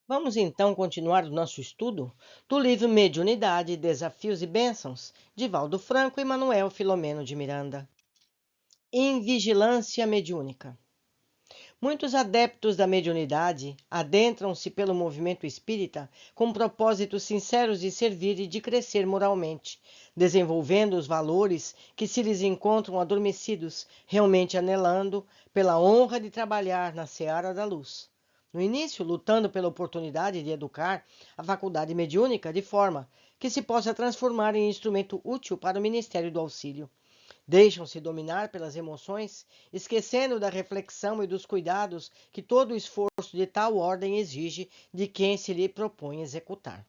Vamos então continuar o nosso estudo do livro Mediunidade, Desafios e Bênçãos, de Valdo Franco e Manuel Filomeno de Miranda. Invigilância mediúnica. Muitos adeptos da mediunidade adentram-se pelo movimento espírita com propósitos sinceros de servir e de crescer moralmente, desenvolvendo os valores que se lhes encontram adormecidos, realmente anelando pela honra de trabalhar na seara da luz. No início, lutando pela oportunidade de educar a faculdade mediúnica de forma que se possa transformar em instrumento útil para o ministério do auxílio. Deixam-se dominar pelas emoções, esquecendo da reflexão e dos cuidados que todo o esforço de tal ordem exige de quem se lhe propõe executar.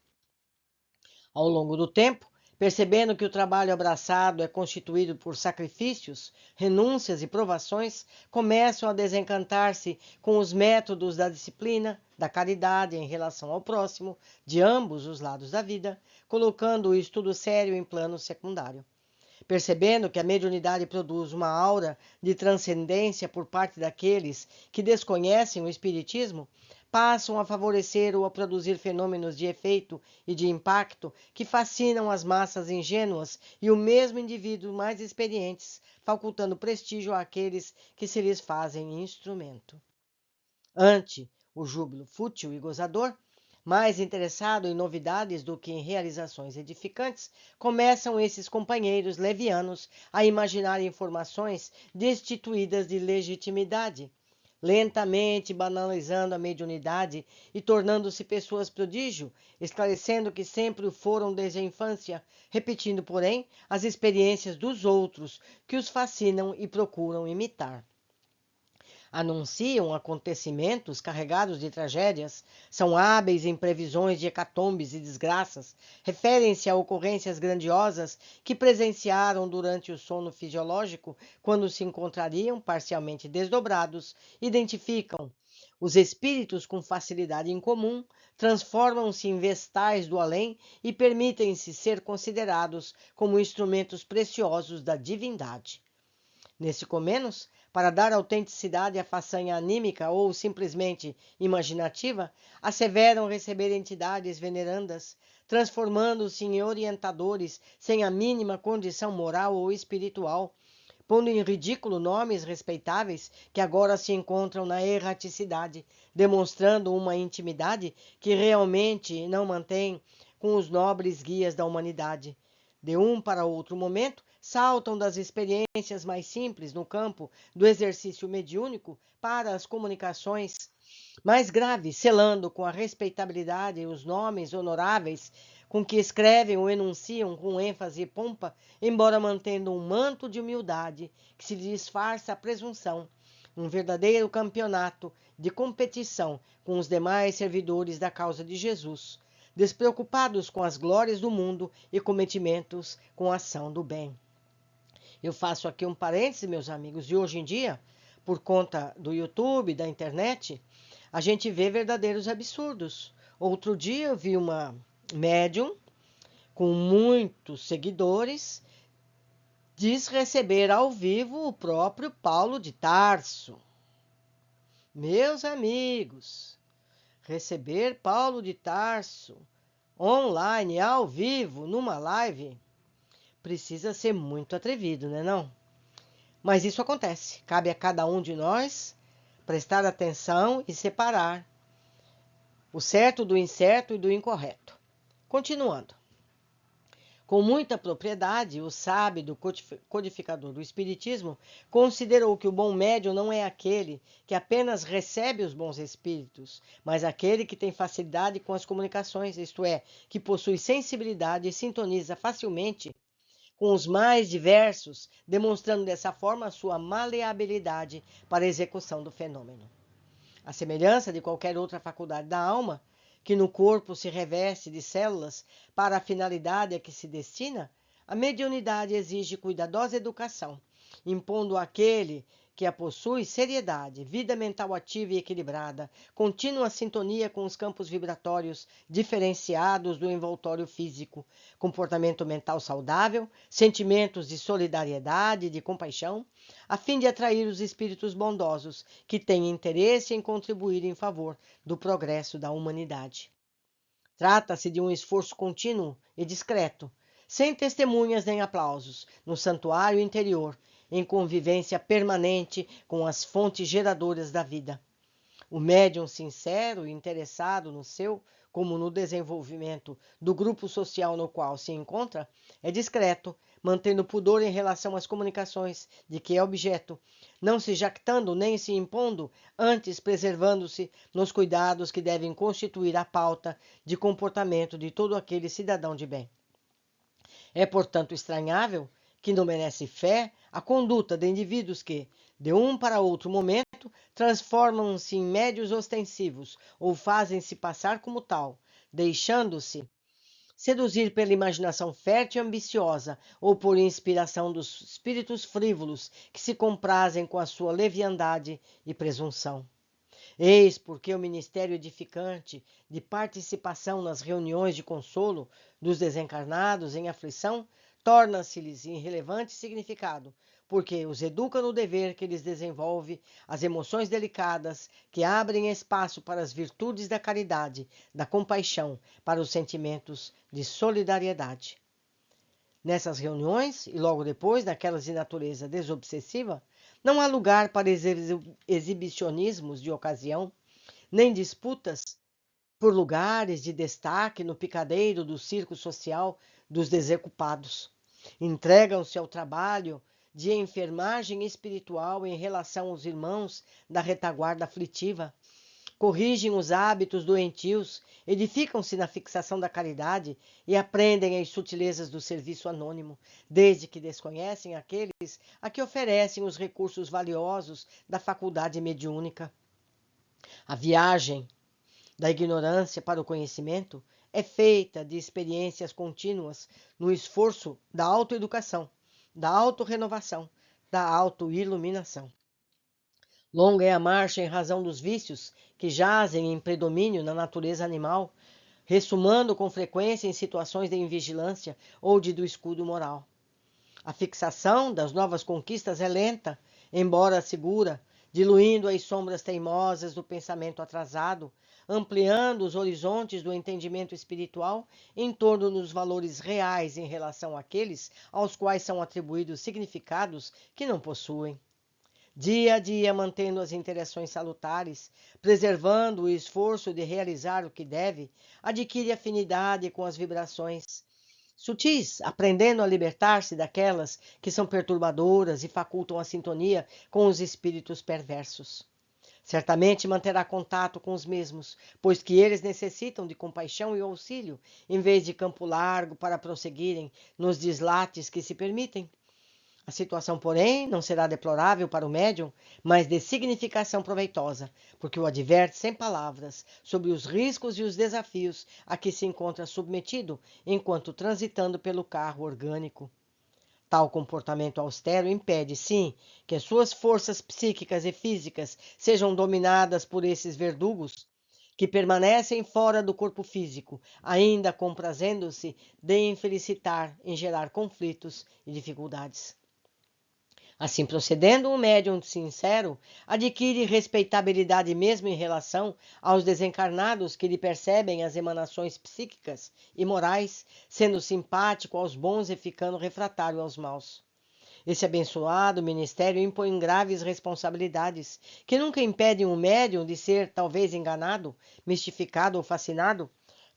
Ao longo do tempo, percebendo que o trabalho abraçado é constituído por sacrifícios, renúncias e provações, começam a desencantar-se com os métodos da disciplina, da caridade em relação ao próximo, de ambos os lados da vida, colocando o estudo sério em plano secundário. Percebendo que a mediunidade produz uma aura de transcendência por parte daqueles que desconhecem o espiritismo, passam a favorecer ou a produzir fenômenos de efeito e de impacto que fascinam as massas ingênuas e o mesmo indivíduo mais experientes, facultando prestígio àqueles que se lhes fazem instrumento. Ante o júbilo fútil e gozador, mais interessado em novidades do que em realizações edificantes, começam esses companheiros levianos a imaginar informações destituídas de legitimidade, lentamente banalizando a mediunidade e tornando-se pessoas prodígio, esclarecendo que sempre o foram desde a infância, repetindo, porém, as experiências dos outros que os fascinam e procuram imitar. Anunciam acontecimentos carregados de tragédias, são hábeis em previsões de hecatombes e desgraças, referem-se a ocorrências grandiosas que presenciaram durante o sono fisiológico, quando se encontrariam parcialmente desdobrados, identificam os espíritos com facilidade incomum, transformam-se em vestais do além e permitem-se ser considerados como instrumentos preciosos da divindade. Neste comenos, para dar autenticidade à façanha anímica ou simplesmente imaginativa, asseveram receber entidades venerandas, transformando-se em orientadores sem a mínima condição moral ou espiritual, pondo em ridículo nomes respeitáveis que agora se encontram na erraticidade, demonstrando uma intimidade que realmente não mantém com os nobres guias da humanidade. De um para outro momento, saltam das experiências mais simples no campo do exercício mediúnico para as comunicações mais graves, selando com a respeitabilidade os nomes honoráveis com que escrevem ou enunciam com ênfase e pompa, embora mantendo um manto de humildade que se disfarça a presunção, um verdadeiro campeonato de competição com os demais servidores da causa de Jesus, despreocupados com as glórias do mundo e cometimentos com a ação do bem. Eu faço aqui um parêntese, meus amigos, e hoje em dia, por conta do YouTube, da internet, a gente vê verdadeiros absurdos. Outro dia eu vi uma médium com muitos seguidores diz receber ao vivo o próprio Paulo de Tarso. Meus amigos, receber Paulo de Tarso online, ao vivo, numa live, precisa ser muito atrevido, né não? Mas isso acontece. Cabe a cada um de nós prestar atenção e separar o certo do incerto e do incorreto. Continuando. Com muita propriedade, o sábio codificador do Espiritismo considerou que o bom médium não é aquele que apenas recebe os bons espíritos, mas aquele que tem facilidade com as comunicações, isto é, que possui sensibilidade e sintoniza facilmente com os mais diversos, demonstrando dessa forma a sua maleabilidade para a execução do fenômeno. A semelhança de qualquer outra faculdade da alma, que no corpo se reveste de células para a finalidade a que se destina, a mediunidade exige cuidadosa educação, impondo àquele que a possui seriedade, vida mental ativa e equilibrada, contínua sintonia com os campos vibratórios diferenciados do envoltório físico, comportamento mental saudável, sentimentos de solidariedade e de compaixão, a fim de atrair os espíritos bondosos que têm interesse em contribuir em favor do progresso da humanidade. Trata-se de um esforço contínuo e discreto, sem testemunhas nem aplausos, no santuário interior, em convivência permanente com as fontes geradoras da vida. O médium sincero e interessado no seu, como no desenvolvimento do grupo social no qual se encontra, é discreto, mantendo pudor em relação às comunicações de que é objeto, não se jactando nem se impondo, antes preservando-se nos cuidados que devem constituir a pauta de comportamento de todo aquele cidadão de bem. É, portanto, estranhável que não merece fé a conduta de indivíduos que, de um para outro momento, transformam-se em médios ostensivos ou fazem-se passar como tal, deixando-se seduzir pela imaginação fértil e ambiciosa ou por inspiração dos espíritos frívolos que se comprazem com a sua leviandade e presunção. Eis porque o ministério edificante de participação nas reuniões de consolo dos desencarnados em aflição torna-se-lhes irrelevante significado, porque os educa no dever que lhes desenvolve as emoções delicadas que abrem espaço para as virtudes da caridade, da compaixão, para os sentimentos de solidariedade. Nessas reuniões, e logo depois, naquelas de natureza desobsessiva, não há lugar para exibicionismos de ocasião, nem disputas por lugares de destaque no picadeiro do circo social dos desocupados. Entregam-se ao trabalho de enfermagem espiritual em relação aos irmãos da retaguarda aflitiva, corrigem os hábitos doentios, edificam-se na fixação da caridade e aprendem as sutilezas do serviço anônimo, desde que desconhecem aqueles a que oferecem os recursos valiosos da faculdade mediúnica. A viagem da ignorância para o conhecimento é feita de experiências contínuas no esforço da autoeducação, da autorrenovação, da autoiluminação. Longa é a marcha em razão dos vícios que jazem em predomínio na natureza animal, ressumando com frequência em situações de invigilância ou de descuido moral. A fixação das novas conquistas é lenta, embora segura, diluindo as sombras teimosas do pensamento atrasado, ampliando os horizontes do entendimento espiritual em torno dos valores reais em relação àqueles aos quais são atribuídos significados que não possuem. Dia a dia mantendo as interações salutares, preservando o esforço de realizar o que deve, adquire afinidade com as vibrações sutis, aprendendo a libertar-se daquelas que são perturbadoras e facultam a sintonia com os espíritos perversos. Certamente manterá contato com os mesmos, pois que eles necessitam de compaixão e auxílio, em vez de campo largo para prosseguirem nos deslates que se permitem. A situação, porém, não será deplorável para o médium, mas de significação proveitosa, porque o adverte sem palavras sobre os riscos e os desafios a que se encontra submetido enquanto transitando pelo carro orgânico. Tal comportamento austero impede, sim, que as suas forças psíquicas e físicas sejam dominadas por esses verdugos que permanecem fora do corpo físico, ainda comprazendo-se de infelicitar em gerar conflitos e dificuldades. Assim procedendo, o médium sincero adquire respeitabilidade mesmo em relação aos desencarnados que lhe percebem as emanações psíquicas e morais, sendo simpático aos bons e ficando refratário aos maus. Esse abençoado ministério impõe graves responsabilidades, que nunca impedem o médium de ser talvez enganado, mistificado ou fascinado,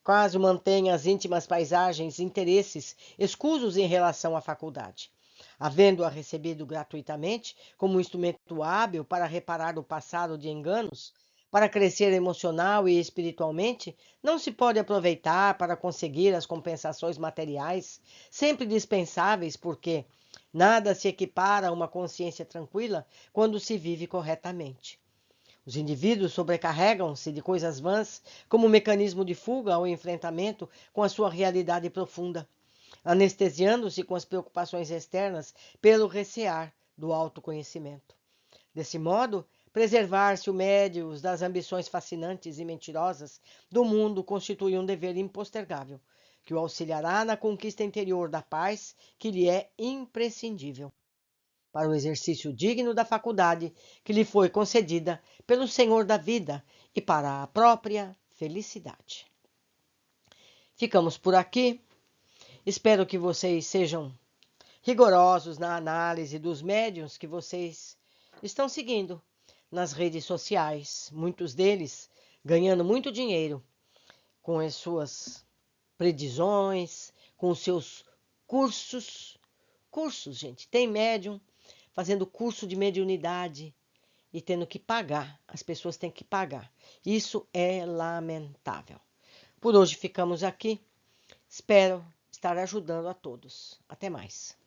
caso mantenha as íntimas paisagens e interesses escusos em relação à faculdade. Havendo-a recebido gratuitamente como instrumento hábil para reparar o passado de enganos, para crescer emocional e espiritualmente, não se pode aproveitar para conseguir as compensações materiais, sempre dispensáveis, porque nada se equipara a uma consciência tranquila quando se vive corretamente. Os indivíduos sobrecarregam-se de coisas vãs como mecanismo de fuga ao enfrentamento com a sua realidade profunda, anestesiando-se com as preocupações externas pelo recear do autoconhecimento. Desse modo, preservar-se o médios das ambições fascinantes e mentirosas do mundo constitui um dever impostergável, que o auxiliará na conquista interior da paz que lhe é imprescindível, para o exercício digno da faculdade que lhe foi concedida pelo Senhor da vida e para a própria felicidade. Ficamos por aqui. Espero que vocês sejam rigorosos na análise dos médiuns que vocês estão seguindo nas redes sociais, muitos deles ganhando muito dinheiro com as suas predições, com os seus cursos. Cursos, gente, tem médium fazendo curso de mediunidade e tendo que pagar. As pessoas têm que pagar. Isso é lamentável. Por hoje ficamos aqui. Espero estar ajudando a todos. Até mais.